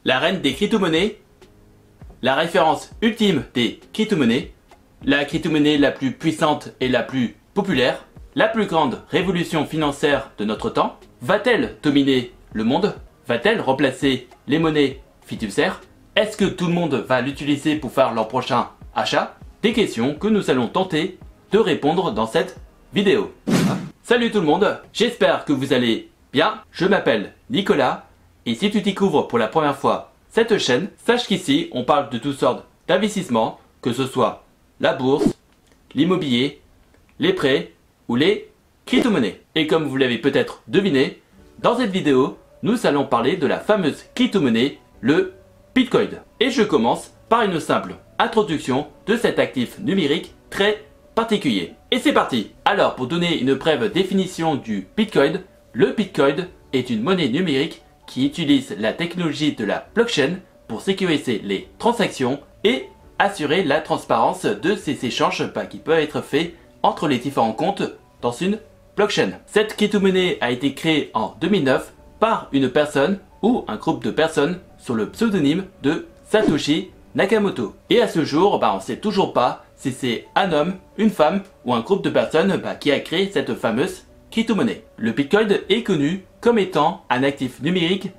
la reine des crypto-monnaies, la référence ultime des crypto-monnaies, la crypto-monnaie la plus puissante et la plus populaire, la plus grande révolution financière de notre temps, va-t-elle dominer le monde? Va-t-elle remplacer les monnaies fiduciaires? Est-ce que tout le monde va l'utiliser pour faire leur prochain achat? Des questions que nous allons tenter de répondre dans cette vidéo. Salut tout le monde, j'espère que vous allez bien. Je m'appelle Nicolas et si tu découvres pour la première fois cette chaîne, sache qu'ici on parle de toutes sortes d'investissements, que ce soit la bourse, l'immobilier, les prêts ou les crypto-monnaies. Et comme vous l'avez peut-être deviné, dans cette vidéo, nous allons parler de la fameuse crypto-monnaie, le Bitcoin. Et je commence par une simple introduction de cet actif numérique très particulier. Et c'est parti! Alors, pour donner une brève définition du Bitcoin, le Bitcoin est une monnaie numérique qui utilise la technologie de la blockchain pour sécuriser les transactions et assurer la transparence de ces échanges qui peuvent être faits entre les différents comptes dans une blockchain. Cette crypto-monnaie a été créée en 2009 par une personne ou un groupe de personnes sous le pseudonyme de Satoshi Nakamoto. Et à ce jour, on ne sait toujours pas si c'est un homme, une femme ou un groupe de personnes qui a créé cette fameuse crypto-monnaie. Le Bitcoin est connu comme étant un actif numérique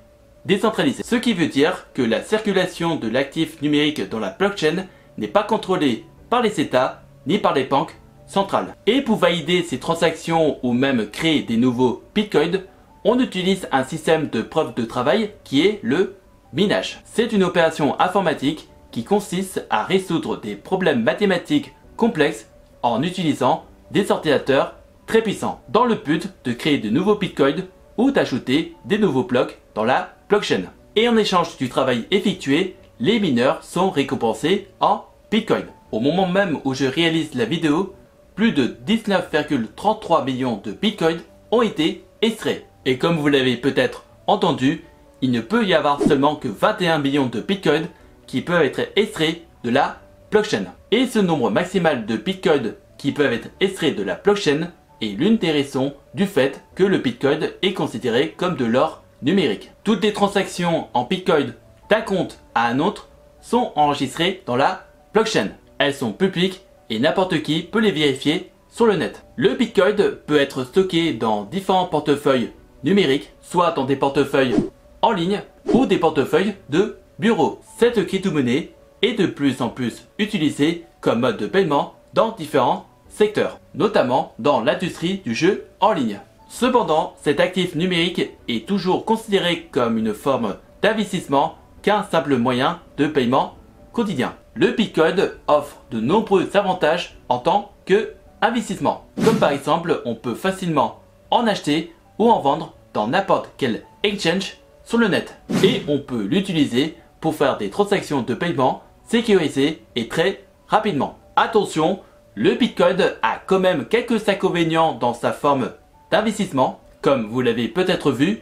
décentralisé. Ce qui veut dire que la circulation de l'actif numérique dans la blockchain n'est pas contrôlée par les États ni par les banques centrales. Et pour valider ces transactions ou même créer des nouveaux Bitcoins, on utilise un système de preuve de travail qui est le minage. C'est une opération informatique qui consiste à résoudre des problèmes mathématiques complexes en utilisant des ordinateurs très puissants dans le but de créer de nouveaux bitcoins ou d'ajouter des nouveaux blocs dans la blockchain. Et en échange du travail effectué, les mineurs sont récompensés en bitcoin. Au moment même où je réalise la vidéo, plus de 19,33 millions de bitcoins ont été extraits. Et comme vous l'avez peut-être entendu, il ne peut y avoir seulement que 21 millions de bitcoins qui peuvent être extraits de la blockchain. Et ce nombre maximal de bitcoins qui peuvent être extraits de la blockchain est l'une des raisons du fait que le bitcoin est considéré comme de l'or numérique. Toutes les transactions en bitcoin d'un compte à un autre sont enregistrées dans la blockchain. Elles sont publiques et n'importe qui peut les vérifier sur le net. Le bitcoin peut être stocké dans différents portefeuilles numériques, soit dans des portefeuilles en ligne ou des portefeuilles de bureau. Cette crypto-monnaie est de plus en plus utilisée comme mode de paiement dans différents secteurs, notamment dans l'industrie du jeu en ligne. Cependant, cet actif numérique est toujours considéré comme une forme d'investissement qu'un simple moyen de paiement quotidien. Le Bitcoin offre de nombreux avantages en tant qu'investissement, comme par exemple on peut facilement en acheter ou en vendre dans n'importe quel exchange sur le net. Et on peut l'utiliser pour faire des transactions de paiement sécurisées et très rapidement. Attention, le Bitcoin a quand même quelques inconvénients dans sa forme d'investissement. Comme vous l'avez peut-être vu,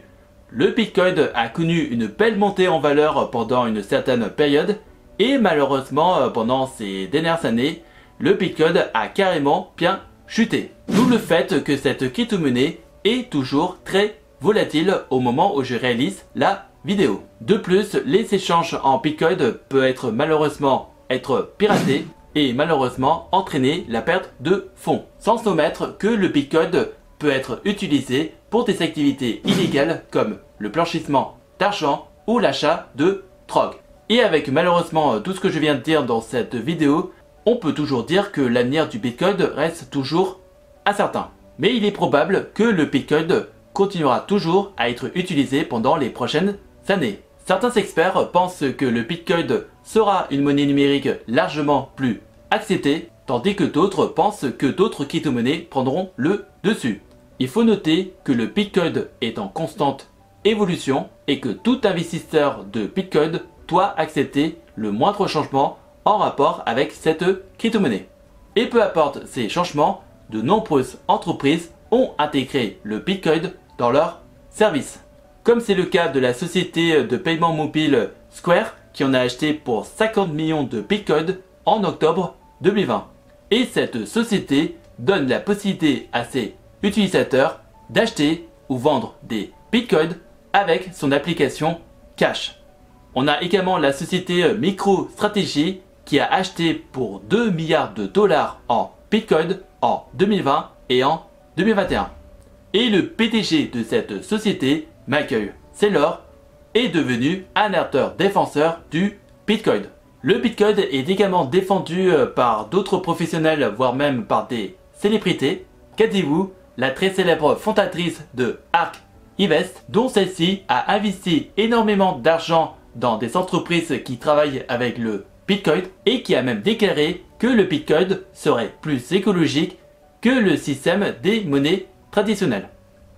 le Bitcoin a connu une belle montée en valeur pendant une certaine période et malheureusement pendant ces dernières années, le Bitcoin a carrément bien chuté. D'où le fait que cette crypto-monnaie est toujours très volatile au moment où je réalise la vidéo. De plus, les échanges en Bitcoin peuvent malheureusement être piratés et malheureusement entraîner la perte de fonds. Sans omettre que le Bitcoin peut être utilisé pour des activités illégales comme le blanchissement d'argent ou l'achat de drogue. Et avec malheureusement tout ce que je viens de dire dans cette vidéo, on peut toujours dire que l'avenir du Bitcoin reste toujours incertain. Mais il est probable que le Bitcoin continuera toujours à être utilisé pendant les prochaines années. Certains experts pensent que le Bitcoin sera une monnaie numérique largement plus acceptée, tandis que d'autres pensent que d'autres crypto-monnaies prendront le dessus. Il faut noter que le Bitcoin est en constante évolution et que tout investisseur de Bitcoin doit accepter le moindre changement en rapport avec cette crypto-monnaie. Et peu importe ces changements, de nombreuses entreprises ont intégré le Bitcoin dans leurs services. Comme c'est le cas de la société de paiement mobile Square qui en a acheté pour 50 millions de Bitcoin en octobre 2020. Et cette société donne la possibilité à ses utilisateurs d'acheter ou vendre des Bitcoins avec son application Cash. On a également la société MicroStrategy qui a acheté pour 2 milliards de dollars en Bitcoin en 2020 et en 2021. Et le PDG de cette société, Michael Saylor, est devenu un ardent défenseur du Bitcoin. Le Bitcoin est également défendu par d'autres professionnels, voire même par des célébrités. Cathie Wood, la très célèbre fondatrice de ARK Invest, dont celle-ci a investi énormément d'argent dans des entreprises qui travaillent avec le Bitcoin et qui a même déclaré que le Bitcoin serait plus écologique que le système des monnaies traditionnelles.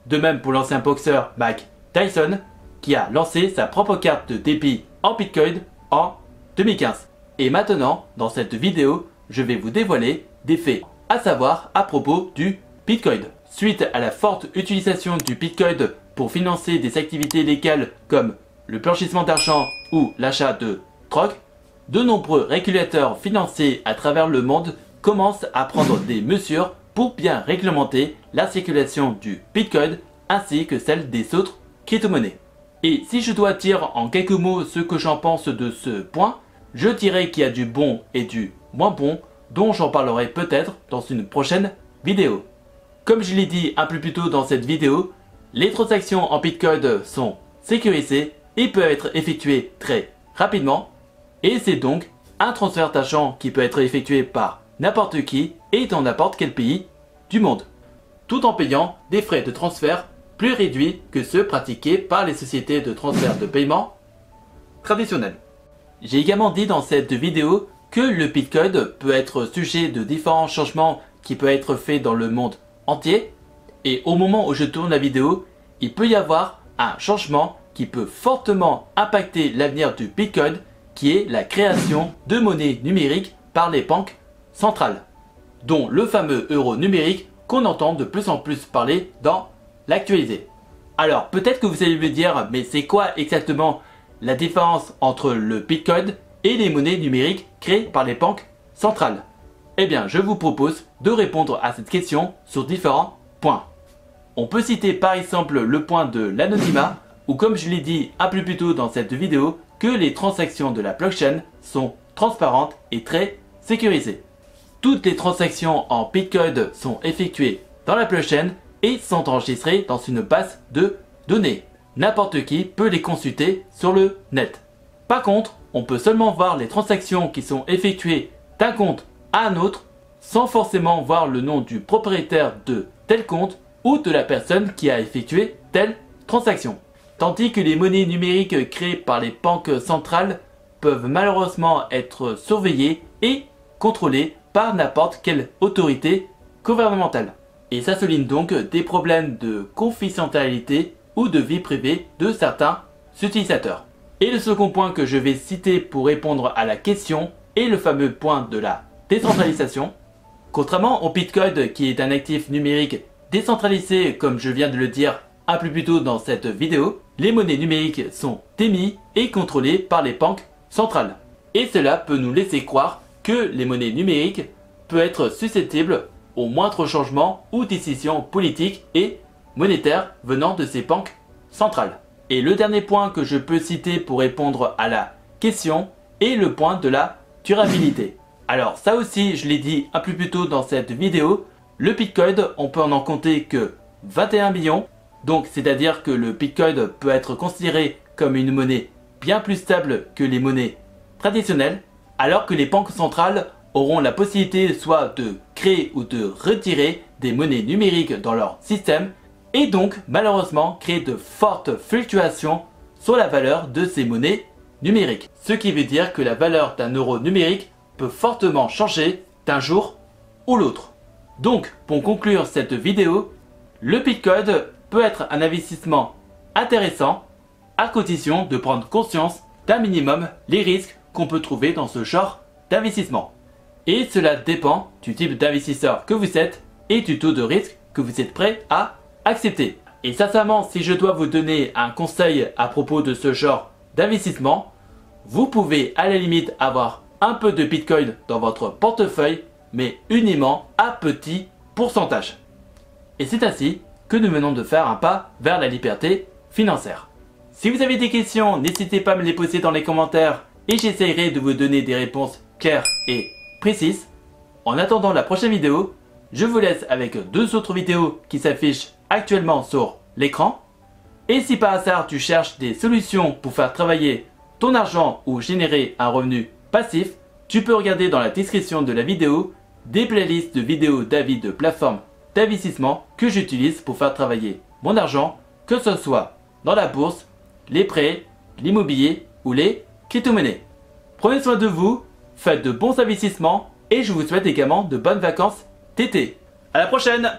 De même pour l'ancien boxeur Mike Tyson qui a lancé sa propre carte de débit en Bitcoin en 2015. Et maintenant, dans cette vidéo, je vais vous dévoiler des faits à savoir à propos du Bitcoin. Suite à la forte utilisation du Bitcoin pour financer des activités légales comme le blanchissement d'argent ou l'achat de drogue, de nombreux régulateurs financiers à travers le monde commencent à prendre des mesures pour bien réglementer la circulation du Bitcoin ainsi que celle des autres crypto-monnaies. Et si je dois dire en quelques mots ce que j'en pense de ce point, je dirais qu'il y a du bon et du moins bon dont j'en parlerai peut-être dans une prochaine vidéo. Comme je l'ai dit un peu plus tôt dans cette vidéo, les transactions en Bitcoin sont sécurisées et peuvent être effectuées très rapidement. Et c'est donc un transfert d'argent qui peut être effectué par n'importe qui et dans n'importe quel pays du monde, tout en payant des frais de transfert plus réduits que ceux pratiqués par les sociétés de transfert de paiement traditionnelles. J'ai également dit dans cette vidéo que le Bitcoin peut être sujet de différents changements qui peuvent être faits dans le monde entier. Et au moment où je tourne la vidéo, il peut y avoir un changement qui peut fortement impacter l'avenir du Bitcoin, qui est la création de monnaies numériques par les banques centrales, dont le fameux euro numérique qu'on entend de plus en plus parler dans l'actualité. Alors peut-être que vous allez me dire, mais c'est quoi exactement la différence entre le Bitcoin et les monnaies numériques créées par les banques centrales? Eh bien, je vous propose de répondre à cette question sur différents points. On peut citer par exemple le point de l'anonymat, ou comme je l'ai dit un peu plus tôt dans cette vidéo, que les transactions de la blockchain sont transparentes et très sécurisées. Toutes les transactions en Bitcoin sont effectuées dans la blockchain et sont enregistrées dans une base de données. N'importe qui peut les consulter sur le net. Par contre, on peut seulement voir les transactions qui sont effectuées d'un compte à un autre sans forcément voir le nom du propriétaire de tel compte ou de la personne qui a effectué telle transaction. Tandis que les monnaies numériques créées par les banques centrales peuvent malheureusement être surveillées et contrôlées par n'importe quelle autorité gouvernementale. Et ça souligne donc des problèmes de confidentialité ou de vie privée de certains utilisateurs. Et le second point que je vais citer pour répondre à la question est le fameux point de la décentralisation. Contrairement au Bitcoin qui est un actif numérique décentralisé comme je viens de le dire un peu plus tôt dans cette vidéo, les monnaies numériques sont émises et contrôlées par les banques centrales. Et cela peut nous laisser croire que les monnaies numériques peuvent être susceptibles au moindre changement ou décision politique et monétaire venant de ces banques centrales. Et le dernier point que je peux citer pour répondre à la question est le point de la durabilité. Alors ça aussi je l'ai dit un peu plus tôt dans cette vidéo, le Bitcoin on peut en compter que 21 millions, donc c'est-à-dire que le Bitcoin peut être considéré comme une monnaie bien plus stable que les monnaies traditionnelles, alors que les banques centrales auront la possibilité soit de créer ou de retirer des monnaies numériques dans leur système et donc malheureusement créer de fortes fluctuations sur la valeur de ces monnaies numériques. Ce qui veut dire que la valeur d'un euro numérique peut fortement changer d'un jour ou l'autre. Donc pour conclure cette vidéo, le Bitcoin peut être un investissement intéressant à condition de prendre conscience d'un minimum les risques qu'on peut trouver dans ce genre d'investissement. Et cela dépend du type d'investisseur que vous êtes et du taux de risque que vous êtes prêt à accepter. Et sincèrement, si je dois vous donner un conseil à propos de ce genre d'investissement, vous pouvez à la limite avoir un peu de Bitcoin dans votre portefeuille, mais uniquement à petit pourcentage. Et c'est ainsi que nous venons de faire un pas vers la liberté financière. Si vous avez des questions, n'hésitez pas à me les poser dans les commentaires et j'essaierai de vous donner des réponses claires et précises. En attendant la prochaine vidéo, je vous laisse avec 2 autres vidéos qui s'affichent actuellement sur l'écran. Et si par hasard tu cherches des solutions pour faire travailler ton argent ou générer un revenu passif, tu peux regarder dans la description de la vidéo des playlists de vidéos d'avis de plateformes d'investissement que j'utilise pour faire travailler mon argent, que ce soit dans la bourse, les prêts, l'immobilier ou les crypto-monnaies. Prenez soin de vous, faites de bons investissements et je vous souhaite également de bonnes vacances d'été. À la prochaine!